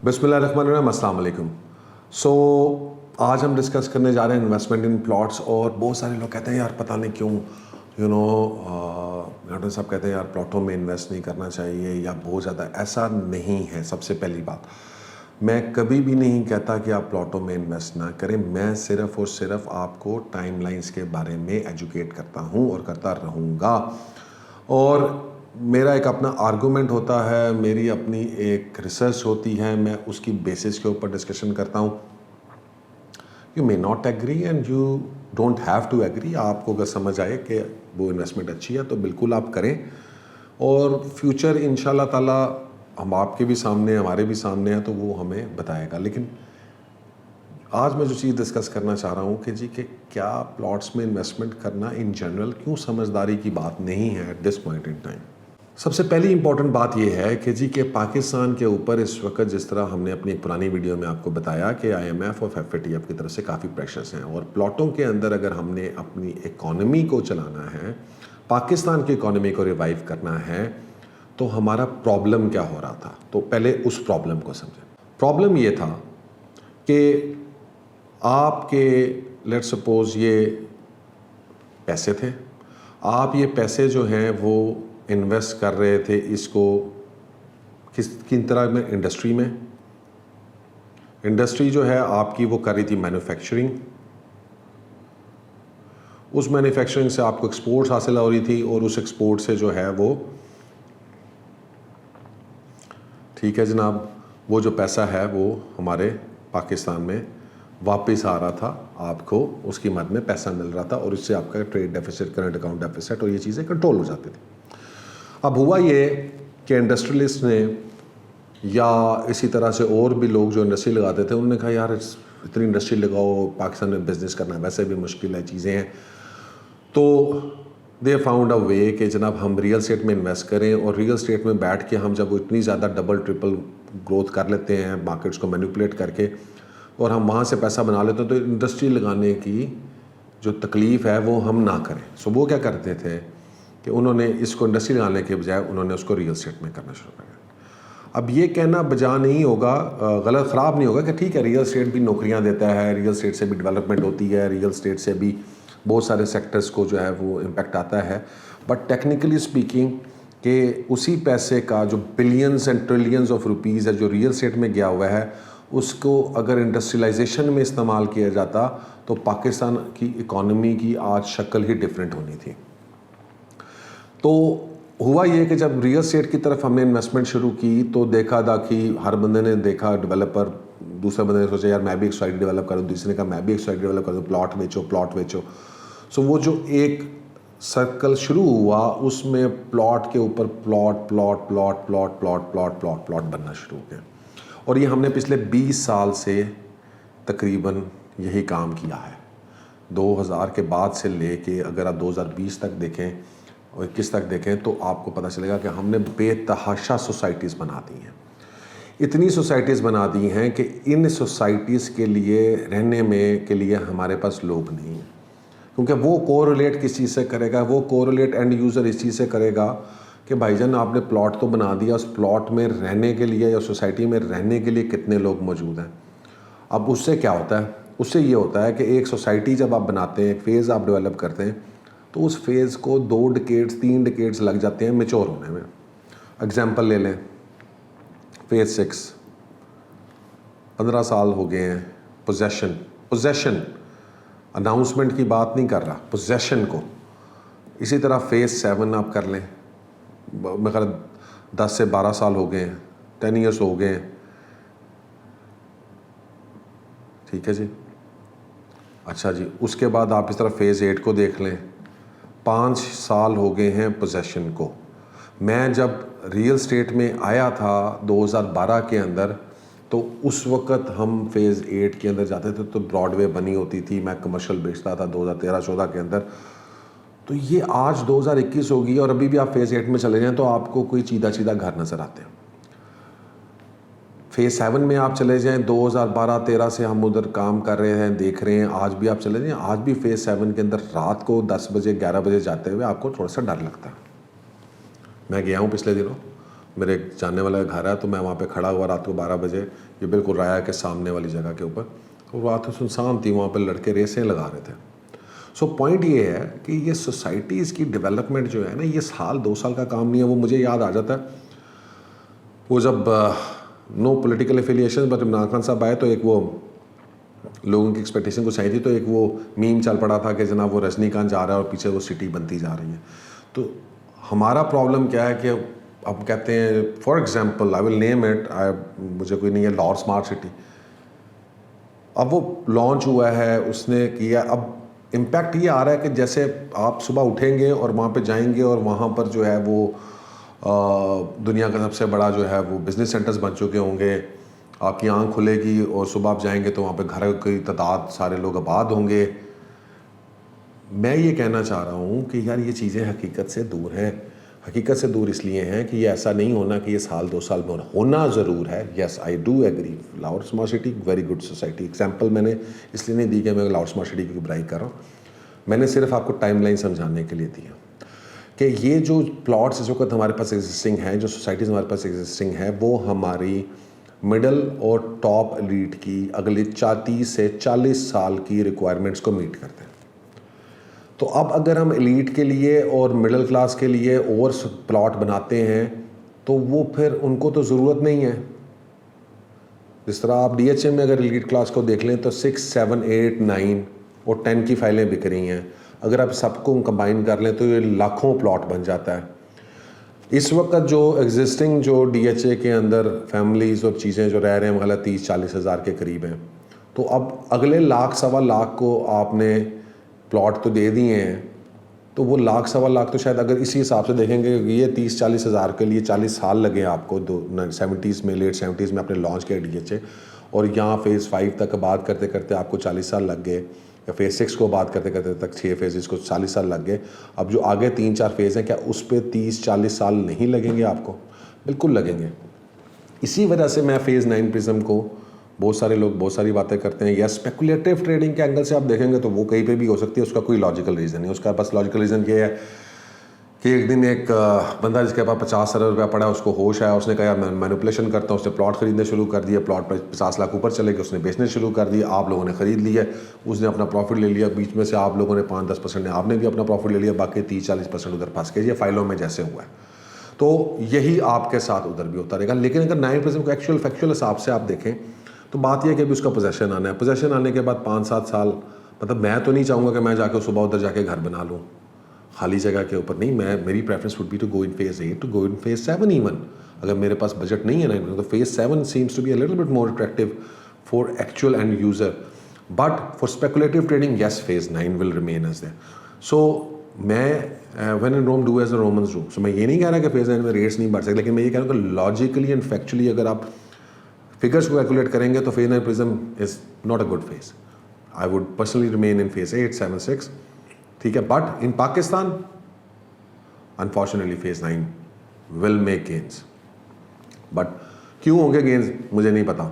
बिस्मिल्लाहिर्रहमानिर्रहीम, अस्सलाम वालेकुम। आज हम डिस्कस करने जा रहे हैं इन्वेस्टमेंट इन प्लॉट्स। और बहुत सारे लोग कहते हैं यार पता नहीं क्यों डॉक्टर साहब कहते हैं यार प्लॉटों में इन्वेस्ट नहीं करना चाहिए या बहुत ज़्यादा। ऐसा नहीं है। सबसे पहली बात, मैं कभी भी नहीं कहता कि आप प्लॉटों में इन्वेस्ट ना करें। मैं सिर्फ़ और सिर्फ आपको टाइमलाइंस के बारे में एजुकेट करता हूँ और करता रहूँगा। और मेरा एक अपना आर्गूमेंट होता है, मेरी अपनी एक रिसर्च होती है, मैं उसकी बेसिस के ऊपर डिस्कशन करता हूँ। You may not agree and you don't have to agree. आपको अगर समझ आए कि वो इन्वेस्टमेंट अच्छी है तो बिल्कुल आप करें। और फ्यूचर इंशाल्लाह ताला हम आपके भी सामने हमारे भी सामने है तो वो हमें बताएगा। लेकिन आज मैं जो चीज़ डिस्कस करना चाह रहा हूँ कि क्या प्लॉट्स में इन्वेस्टमेंट करना इन जनरल क्यों समझदारी की बात नहीं है at this point in time. सबसे पहली इंपॉर्टेंट बात यह है कि पाकिस्तान के ऊपर इस वक्त जिस तरह हमने अपनी एक पुरानी वीडियो में आपको बताया कि IMF और FATF की तरफ से काफ़ी प्रेशर्स हैं। और प्लॉटों के अंदर अगर हमने अपनी इकॉनमी को चलाना है, पाकिस्तान की इकॉनमी को रिवाइव करना है, तो हमारा प्रॉब्लम क्या हो रहा था। तो पहले उस प्रॉब्लम को समझें। प्रॉब्लम ये था कि आपके लेट सपोज ये पैसे थे, आप ये पैसे जो हैं वो इन्वेस्ट कर रहे थे इसको किन तरह में, इंडस्ट्री में। इंडस्ट्री जो है आपकी वो कर रही थी मैन्युफैक्चरिंग। उस मैन्युफैक्चरिंग से आपको एक्सपोर्ट्स हासिल हो रही थी और उस एक्सपोर्ट से जो है वो ठीक है जनाब, वो जो पैसा है वो हमारे पाकिस्तान में वापस आ रहा था, आपको उसकी मद में पैसा मिल रहा था और इससे आपका trade deficit, current account deficit और ये चीज़ें कंट्रोल हो जाती थी। अब हुआ ये कि इंडस्ट्रियलिस्ट ने या इसी तरह से और भी लोग जो इंडस्ट्री लगाते थे उन्होंने कहा यार इतनी इंडस्ट्री लगाओ, पाकिस्तान में बिज़नेस करना वैसे भी मुश्किल है, चीज़ें हैं। तो दे फाउंड अ वे कि जनाब हम रियल स्टेट में इन्वेस्ट करें और रियल स्टेट में बैठ के हम जब वो इतनी ज़्यादा डबल ट्रिपल ग्रोथ कर लेते हैं मार्केट्स को मैनिपुलेट करके और हम वहाँ से पैसा बना लेते हैं, तो इंडस्ट्री लगाने की जो तकलीफ़ है वो हम ना करें। सो वो क्या करते थे कि उन्होंने इसको इंडस्ट्री लगाने के बजाय उन्होंने उसको रियल स्टेट में करना शुरू कर दिया। अब ये कहना बजा नहीं होगा, गलत ख़राब नहीं होगा कि ठीक है रियल स्टेट भी नौकरियां देता है, रियल स्टेट से भी डेवलपमेंट होती है, रियल स्टेट से भी बहुत सारे सेक्टर्स को जो है वो इम्पेक्ट आता है। बट टेक्निकली स्पीकिंग कि उसी पैसे का जो billions and trillions of rupees है जो रियल स्टेट में गया हुआ है, उसको अगर इंडस्ट्रियलाइजेशन में इस्तेमाल किया जाता तो पाकिस्तान की इकॉनमी की आज शक्ल ही डिफरेंट होनी थी। तो हुआ ये कि जब रियल स्टेट की तरफ हमने इन्वेस्टमेंट शुरू की तो देखा था कि हर बंदे ने देखा, डेवलपर, दूसरे बंदे ने सोचा यार मैं भी एक साइट डेवलप करूँ, दूसरे ने कहा मैं भी एक साइट डेवलप करूँ, प्लॉट बेचो। सो वो जो एक सर्कल शुरू हुआ उसमें प्लॉट के ऊपर प्लॉट बनना शुरू हो गया। और ये हमने पिछले 20 साल से तकरीबन यही काम किया है। 2000 के बाद से लेके अगर आप 2020 तक देखें और 21 तक देखें तो आपको पता चलेगा कि हमने बेतहाशा सोसाइटीज़ बना दी हैं। इतनी सोसाइटीज़ बना दी हैं कि इन सोसाइटीज़ के लिए रहने में के लिए हमारे पास लोग नहीं हैं, क्योंकि वो कोरिलेट किस चीज़ से करेगा, वो कोरिलेट एंड यूज़र इस चीज़ से करेगा कि भाईजान आपने प्लॉट तो बना दिया, उस प्लॉट में रहने के लिए या सोसाइटी में रहने के लिए कितने लोग मौजूद हैं। अब उससे क्या होता है, उससे ये होता है कि एक सोसाइटी जब आप बनाते हैं, एक फ़ेज़ आप डेवलप करते हैं, तो उस फेज़ को 2 डिकेड्स 3 डिकेड्स लग जाते हैं मैच्योर होने में। एग्जांपल ले लें, फेज़ 6 15 साल हो गए हैं। पोजेशन अनाउंसमेंट की बात नहीं कर रहा, पोजेशन को। इसी तरह फेज़ 7 आप कर लें, मेरे ख्याल 10 से 12 साल हो गए हैं, 10 ईयर्स हो गए हैं। ठीक है जी, अच्छा जी। उसके बाद आप इस तरह फेज़ 8 को देख लें, 5 साल हो गए हैं पोजेशन को। मैं जब रियल स्टेट में आया था 2012 के अंदर, तो उस वक़्त हम फेज़ 8 के अंदर जाते थे तो ब्रॉडवे बनी होती थी, मैं कमर्शियल बेचता था 2013-14 के अंदर। तो ये आज 2021 होगी और अभी भी आप फेज़ 8 में चले जाएँ तो आपको कोई चीदा घर नज़र आते हैं। फेज़ 7 में आप चले जाएँ, 2012-13 से हम उधर काम कर रहे हैं, देख रहे हैं। आज भी आप चले जाएँ, आज भी फेज़ 7 के अंदर रात को 10 बजे 11 बजे जाते हुए आपको थोड़ा सा डर लगता है। मैं गया हूँ पिछले दिनों, मेरे एक जानने वाला घर है, तो मैं वहाँ पे खड़ा हुआ रात को 12 बजे, ये बिल्कुल राया के सामने वाली जगह के ऊपर, और रात सुनसान थी, वहाँ पे लड़के रेसें लगा रहे थे। सो पॉइंट ये है कि ये सोसाइटीज़ की डेवलपमेंट जो है ना, ये साल 2 साल का काम नहीं है। वो मुझे याद आ जाता है वो जब no political affiliation but Imran Khan साहब आए, तो एक वो लोगों की एक्सपेक्टेशन कुछ आई थी, तो एक वो मीम चल पड़ा था कि जनाब वो रजनीकांत जा रहा है और पीछे वो सिटी बनती जा रही है। तो हमारा प्रॉब्लम क्या है कि अब कहते हैं, for example I will name it, मुझे कोई नहीं है, लाहौर स्मार्ट सिटी। अब वो लॉन्च हुआ है, उसने किया, अब इम्पैक्ट ये आ रहा है कि जैसे आप सुबह उठेंगे और वहाँ पे जाएंगे और वहाँ पर जो है वो दुनिया का सबसे बड़ा जो है वो बिज़नेस सेंटर्स बन चुके होंगे। आपकी आंख खुलेगी और सुबह आप जाएंगे तो वहाँ पे घर की तादाद सारे लोग आबाद होंगे। मैं ये कहना चाह रहा हूँ कि यार ये चीज़ें हकीकत से दूर हैं। हकीकत से दूर इसलिए हैं कि ये ऐसा नहीं होना कि ये साल 2 साल में होना ज़रूर है। Yes I do agree, Lahore smart city very good society. Example मैंने इसलिए नहीं दी कि मैं लाहौर स्मार्ट सिटी की बुराई कर रहा हूँ, मैंने सिर्फ आपको टाइमलाइन समझाने के लिए दिया कि ये जो प्लॉट्स इस वक्त हमारे पास एग्जिस्टिंग हैं, जो सोसाइटीज़ हमारे पास एग्जिस्टिंग है, वो हमारी मिडल और टॉप एलीट की अगले 30 से 40 साल की रिक्वायरमेंट्स को मीट करते हैं। तो अब अगर हम एलीट के लिए और मिडिल क्लास के लिए और प्लॉट बनाते हैं तो वो फिर उनको तो ज़रूरत नहीं है। जिस तरह आप DHA में अगर एलीट क्लास को देख लें तो 6, 7, 8, 9 और 10 की फाइलें बिक रही हैं। अगर आप सबको कंबाइन कर लें तो ये लाखों प्लॉट बन जाता है। इस वक्त जो एग्जिस्टिंग जो DHA के अंदर फैमिलीज़ और चीज़ें जो रह रहे हैं, मतलब 30-40 हज़ार के करीब हैं। तो अब अगले लाख सवा लाख को आपने प्लॉट तो दे दिए हैं, तो वो लाख सवा लाख तो शायद अगर इसी हिसाब से देखेंगे, ये 30-40 हज़ार के लिए 40 साल लगे आपको। 70s में, लेट 70s में आपने लॉन्च किया DHA, और यहाँ फेज़ 5 तक बात करते करते आपको 40 साल लग गए, या फेज़ 6 को बात करते करते तक 6 फेज़ को 40 साल लग गए। अब जो आगे 3-4 फेज़ हैं, क्या उस पर 30-40 साल नहीं लगेंगे आपको? बिल्कुल लगेंगे। इसी वजह से मैं फेज़ 9 प्रिज्म को, बहुत सारे लोग बहुत सारी बातें करते हैं, या स्पेकुलेटिव ट्रेडिंग के एंगल से आप देखेंगे तो वो कहीं पे भी हो सकती है, उसका कोई लॉजिकल रीज़न नहीं। उसका बस लॉजिकल रीज़न ये है कि एक दिन एक बंदा जिसके पास 50 अरब रुपया पड़ा है, उसको होश आया, उसने कहा मैं मैनिपुलेशन करता हूँ, उसने प्लॉट खरीदने शुरू कर दिया, प्लॉट पर 50 लाख ऊपर चले गए, उसने बेचने शुरू कर दिया, आप लोगों ने ख़रीद लिया, उसने अपना प्रॉफिट ले लिया, बीच में से आप लोगों ने 5-10% ने आपने भी अपना प्रॉफिट ले लिया, बाकी 30-40% उधर फंस गए। ये फाइलों में जैसे हुआ है, तो यही आपके साथ उधर भी होता रहेगा। लेकिन अगर 9% को एक्चुअल फैक्चुअल हिसाब से आप देखें तो बात यह है कि अभी उसका पोजेशन आना है। पोजेशन आने के बाद 5-7 साल, मतलब मैं तो नहीं चाहूँगा कि मैं जाके सुबह उधर जाके घर बना लूँ खाली जगह के ऊपर, नहीं। मेरी preference would be to go in phase 8, to go in phase 7 even. अगर मेरे पास बजट नहीं है 9, तो phase 7 seems to be a little bit more attractive for actual end user, but for speculative trading yes phase 9 will remain as there. So मैं when in Rome do as the Romans do. So मैं ये नहीं कह रहा कि phase 9 में rates नहीं बढ़ सकते, लेकिन मैं ये कह रहा हूँ कि लॉजिकली एंड फैक्चुअली अगर आप फिगर्स को कैलकुलेट करेंगे तो phase 9 prism is not a good phase. I would personally remain in phase 8, 7, 6, ठीक है। But in Pakistan unfortunately phase 9 will make gains. But क्यों होंगे गेन्स मुझे नहीं पता।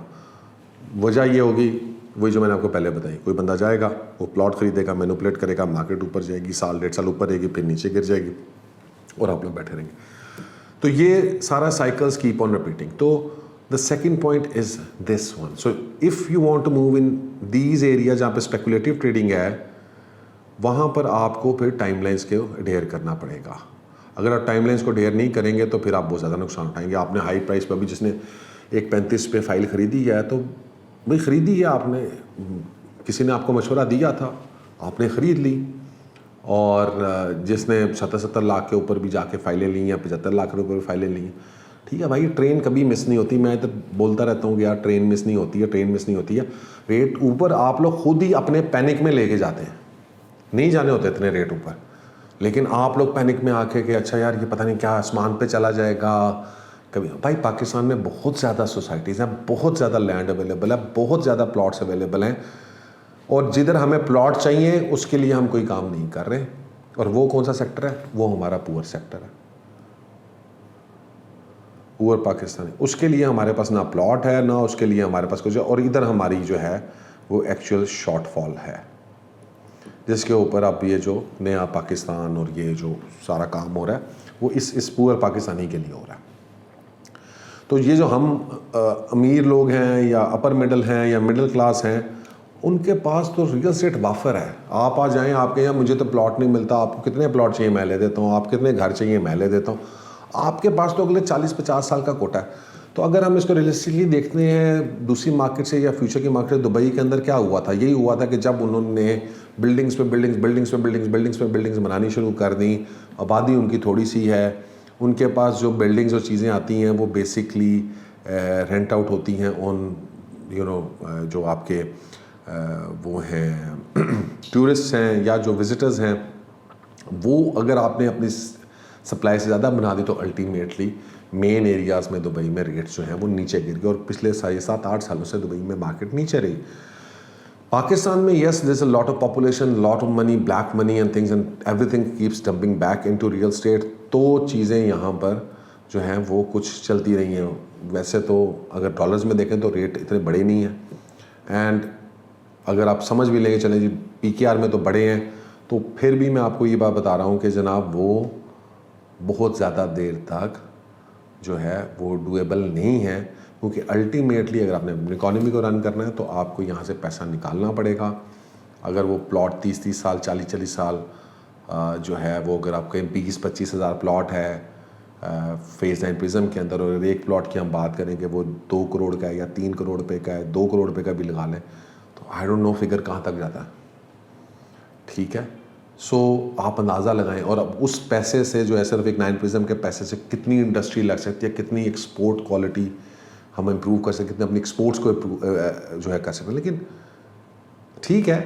वजह ये होगी वही जो मैंने आपको पहले बताई। कोई बंदा जाएगा, वो प्लॉट खरीदेगा, मैनिपुलेट करेगा, मार्केट ऊपर जाएगी, साल 1.5 साल ऊपर रहेगी, फिर नीचे गिर जाएगी और आप लोग बैठे रहेंगे। तो ये सारा साइकिल्स कीप ऑन रिपीटिंग। तो the second point is this one. So if you want to move in these areas जहाँ पे speculative trading है, वहाँ पर आपको फिर टाइमलाइंस को अडेयर करना पड़ेगा। अगर आप टाइमलाइंस को अडेयर नहीं करेंगे तो फिर आप बहुत ज़्यादा नुकसान उठाएंगे। आपने हाई प्राइस पर भी, जिसने 1.35 पे फाइल ख़रीदी है, तो भाई ख़रीदी है आपने, किसी ने आपको मशवरा दिया था, आपने ख़रीद ली। और जिसने 70-70 लाख के ऊपर भी जाके फाइलें ली या 75 लाख के ऊपर फाइलें ली, ठीक है भाई, ट्रेन कभी मिस नहीं होती। मैं तो बोलता रहता हूँ कि यार ट्रेन मिस नहीं होती है, ट्रेन मिस नहीं होती है। रेट ऊपर आप लोग खुद ही अपने पैनिक में लेके जाते हैं, नहीं जाने होते इतने रेट ऊपर, लेकिन आप लोग पैनिक में आके कि अच्छा यार ये पता नहीं क्या आसमान पे चला जाएगा कभी। भाई पाकिस्तान में बहुत ज़्यादा सोसाइटीज़ हैं, बहुत ज़्यादा लैंड अवेलेबल है, बहुत ज़्यादा प्लॉट्स अवेलेबल हैं, और जिधर हमें प्लॉट चाहिए उसके लिए हम कोई काम नहीं कर रहे। और वो कौन सा सेक्टर है? वो हमारा पुअर सेक्टर है, पुअर पाकिस्तान है। उसके लिए हमारे पास ना प्लॉट है, ना उसके लिए हमारे पास कुछ है, और इधर हमारी जो है वो एक्चुअल शॉर्टफॉल है, जिसके ऊपर अब ये जो नया पाकिस्तान और ये जो सारा काम हो रहा है वो इस पुअर पाकिस्तानी के लिए हो रहा है। तो ये जो हम अमीर लोग हैं या अपर मिडिल हैं या मिडिल क्लास हैं, उनके पास तो रियल एस्टेट वाफर है। आप आ जाएं, आपके यहाँ मुझे तो प्लॉट नहीं मिलता, आपको कितने प्लॉट चाहिए मैं ले देता हूँ, आप कितने घर चाहिए मैं ले देता हूँ। आपके पास तो अगले 40-50 साल का कोटा है। तो अगर हम इसको रियलिस्टिकली देखते हैं दूसरी मार्केट से या फ्यूचर की मार्केट से, दुबई के अंदर क्या हुआ था, यही हुआ था कि जब उन्होंने बिल्डिंग्स पे बिल्डिंग्स बनानी शुरू कर दी, आबादी उनकी थोड़ी सी है, उनके पास जो बिल्डिंग्स और चीज़ें आती हैं वो बेसिकली रेंट आउट होती हैं ऑन जो आपके वो हैं टूरिस्ट हैं या जो विजिटर्स हैं, वो अगर आपने अपनी सप्लाई से ज़्यादा बना दी तो अल्टीमेटली मेन एरियाज़ में दुबई में रेट्स जो हैं वो नीचे गिर गए और पिछले 7-8 सालों से दुबई में मार्केट नीचे रही। पाकिस्तान में yes there is a lot of population, lot of money, black money and things and everything keeps dumping back into real estate. तो चीज़ें यहाँ पर जो हैं वो कुछ चलती रही हैं। वैसे तो अगर डॉलर्स में देखें तो रेट इतने बड़े नहीं हैं, एंड अगर आप समझ भी लेंगे चलें जी PKR में तो बड़े हैं, तो फिर भी मैं आपको ये बात बता रहा हूँ कि जनाब वो बहुत ज़्यादा देर तक जो है वो डूएबल नहीं है, क्योंकि अल्टीमेटली अगर आपने अपनी इकॉनमी को रन करना है तो आपको यहाँ से पैसा निकालना पड़ेगा। अगर वो प्लॉट 30-30 साल 40-40 साल जो है वो अगर आपके 20-25 हज़ार प्लॉट है फेज़ 9 प्रिज्म के अंदर, और एक प्लॉट की हम बात करें कि वो 2 करोड़ का है या 3 करोड़ रुपए का है, 2 करोड़ रुपए का भी लगा लें, तो आई डोंट नो फिगर कहाँ तक जाता है। ठीक है, सो आप अंदाज़ा लगाएं। और अब उस पैसे से जो है सिर्फ एक 9 प्रिज्म के पैसे से कितनी इंडस्ट्री लग सकती है, कितनी एक्सपोर्ट क्वालिटी हम इम्प्रूव कर सकते, कितने अपनी एक्सपोर्ट्स को जो है कर सकते हैं। लेकिन ठीक है,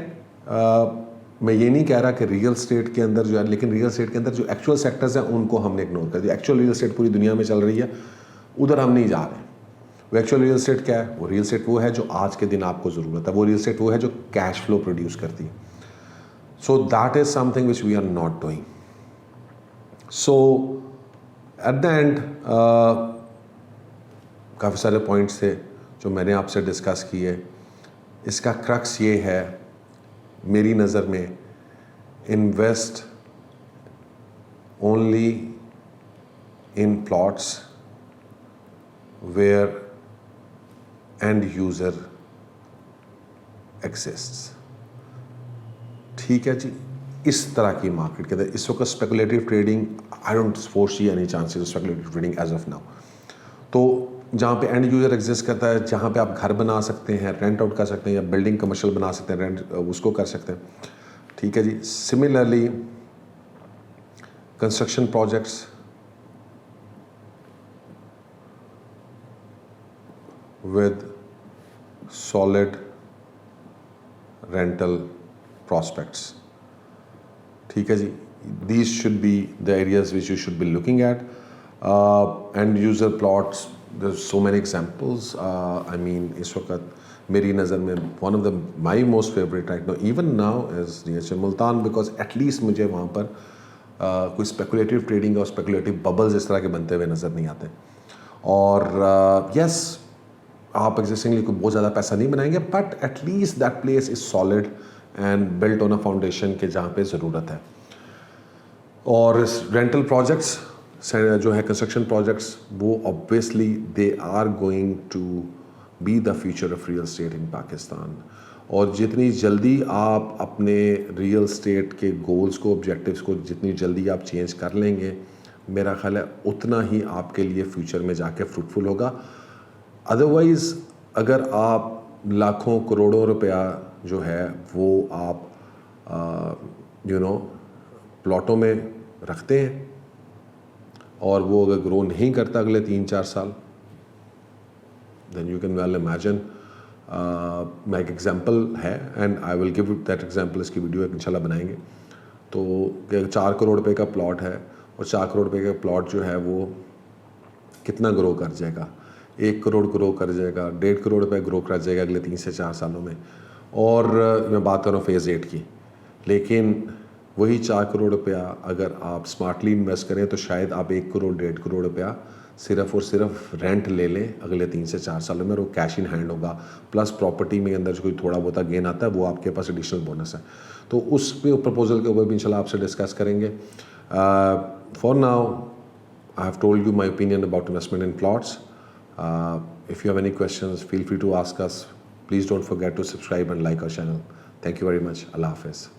मैं ये नहीं कह रहा कि रियल स्टेट के अंदर जो है, लेकिन रियल स्टेट के अंदर जो एक्चुअल सेक्टर्स हैं उनको हमने इग्नोर कर दिया। एक्चुअल रियल स्टेट पूरी दुनिया में चल रही है, उधर हम नहीं जा रहे। वो एक्चुअल रियल स्टेट क्या है? वो रियल स्टेट वो है जो आज के दिन आपको ज़रूरत है, वो रियल स्टेट वो है जो कैश फ्लो प्रोड्यूस करती है। So that is something which we are not doing. So at the end काफ़ी सारे पॉइंट्स थे जो मैंने आपसे डिस्कस किए। इसका क्रक्स ये है मेरी नज़र में, invest only in plots where end user exists. ठीक है जी, इस तरह की मार्केट के अंदर इस वक्त speculative trading, I don't foresee any chances of speculative trading as of now. तो जहाँ पे एंड यूज़र एग्जिस्ट करता है, जहाँ पे आप घर बना सकते हैं, रेंट आउट कर सकते हैं, या बिल्डिंग कमर्शियल बना सकते हैं, रेंट उसको कर सकते हैं। ठीक है जी। Similarly construction projects with solid rental prospects. ठीक है जी, these should be the areas which you should be looking at. End user plots, there's so many examples. I mean इस वक्त मेरी नज़र में one of the my most favorite right now even now is DHA Multan, because at least मुझे वहाँ पर कोई speculative trading और speculative bubbles इस तरह के बनते हुए नज़र नहीं आते। और yes, आप एग्जिस्टिंगली कोई बहुत ज़्यादा पैसा नहीं बनाएंगे, but at least that place is solid and built on a foundation के जहाँ पे ज़रूरत है। और रेंटल प्रोजेक्ट्स जो है, कंस्ट्रक्शन प्रोजेक्ट्स, वो obviously they are going to be the future of real estate in Pakistan. और जितनी जल्दी आप अपने रियल स्टेट के गोल्स को, ऑब्जेक्टिव्स को जितनी जल्दी आप चेंज कर लेंगे, मेरा ख्याल है उतना ही आपके लिए फ्यूचर में जाके फ्रूटफुल होगा। अदरवाइज़ अगर आप लाखों करोड़ों रुपया जो है वो आप प्लॉटों में रखते हैं और वो अगर ग्रो नहीं करता अगले 3-4 साल, then you can well imagine. मैं एक एग्जांपल है and I will give that example, इसकी वीडियो इंशाल्लाह बनाएंगे। तो 4 करोड़ रुपए का प्लॉट है और 4 करोड़ रुपए का प्लॉट जो है वो कितना ग्रो कर जाएगा? 1 करोड़ ग्रो कर जाएगा, 1.5 करोड़ रुपए ग्रो कर जाएगा अगले 3 से 4 सालों में। और मैं बात कर रहा हूँ फेज़ 8 की। लेकिन वही 4 करोड़ रुपया अगर आप स्मार्टली इन्वेस्ट करें तो शायद आप 1 करोड़ 1.5 करोड़ रुपया सिर्फ और सिर्फ रेंट ले लें अगले 3 से 4 सालों में, और वो कैश इन हैंड होगा। प्लस प्रॉपर्टी में अंदर जो कोई थोड़ा बहुत गेन आता है वो आपके पास एडिशनल बोनस है। तो उस प्रपोजल के ऊपर भी इंशाल्लाह आपसे डिस्कस करेंगे। For now I have told you my opinion about investment in plots. If you have any questions, feel free to ask us. Please don't forget to subscribe and like our channel. Thank you very much. Allah Hafiz.